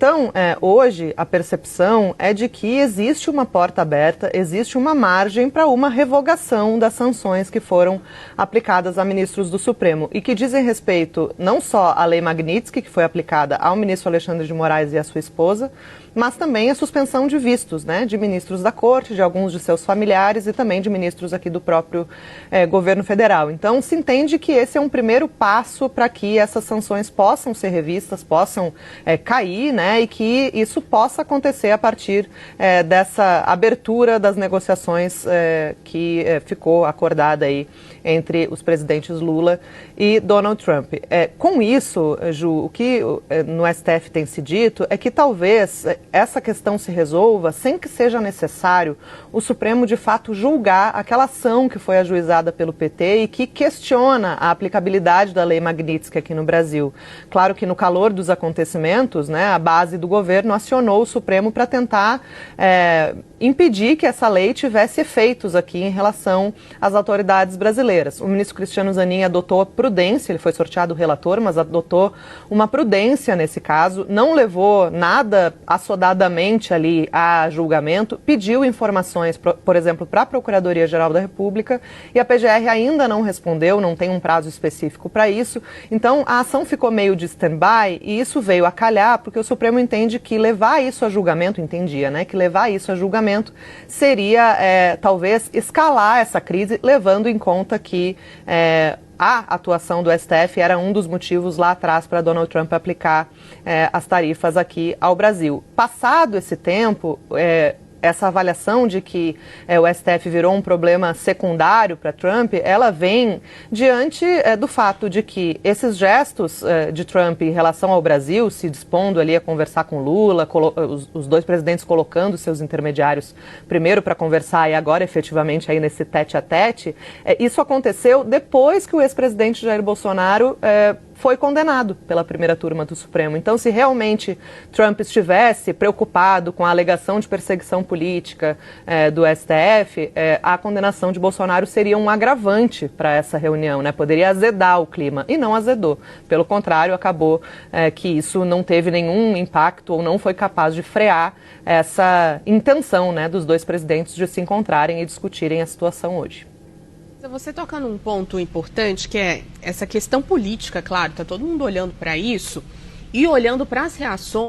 Então, hoje, a percepção é de que existe uma porta aberta, existe uma margem para uma revogação das sanções que foram aplicadas a ministros do Supremo e que dizem respeito não só à Lei Magnitsky, que foi aplicada ao ministro Alexandre de Moraes e à sua esposa, mas também a suspensão de vistos, né, de ministros da Corte, de alguns de seus familiares e também de ministros aqui do próprio governo federal. Então, se entende que esse é um primeiro passo para que essas sanções possam ser revistas, possam cair, né, e que isso possa acontecer a partir dessa abertura das negociações que ficou acordada aí entre os presidentes Lula e Donald Trump. Com isso, Ju, o que no STF tem se dito é que talvez essa questão se resolva sem que seja necessário o Supremo de fato julgar aquela ação que foi ajuizada pelo PT e que questiona a aplicabilidade da Lei Magnitsky aqui no Brasil. Claro que no calor dos acontecimentos, né, a base do governo acionou o Supremo para tentar impedir que essa lei tivesse efeitos aqui em relação às autoridades brasileiras. O ministro Cristiano Zanin adotou a prudência, ele foi sorteado relator, mas adotou uma prudência nesse caso, não levou nada assodadamente ali a julgamento, pediu informações, por exemplo, para a Procuradoria-Geral da República e a PGR ainda não respondeu, não tem um prazo específico para isso. Então, a ação ficou meio de stand-by e isso veio a calhar porque o Supremo entende que levar isso a julgamento, entendia, né, que levar isso a julgamento seria, talvez, escalar essa crise, levando em conta que a atuação do STF era um dos motivos lá atrás para Donald Trump aplicar as tarifas aqui ao Brasil. Passado esse tempo, essa avaliação de que o STF virou um problema secundário para Trump, ela vem diante do fato de que esses gestos de Trump em relação ao Brasil, se dispondo ali a conversar com Lula, os dois presidentes colocando seus intermediários primeiro para conversar e agora efetivamente aí nesse tete-a-tete, isso aconteceu depois que o ex-presidente Jair Bolsonaro foi condenado pela primeira turma do Supremo. Então, se realmente Trump estivesse preocupado com a alegação de perseguição política do STF, a condenação de Bolsonaro seria um agravante para essa reunião, né? Poderia azedar o clima, e não azedou. Pelo contrário, acabou que isso não teve nenhum impacto ou não foi capaz de frear essa intenção, né, dos dois presidentes de se encontrarem e discutirem a situação hoje. Você toca num ponto importante, que é essa questão política, claro, está todo mundo olhando para isso e olhando para as reações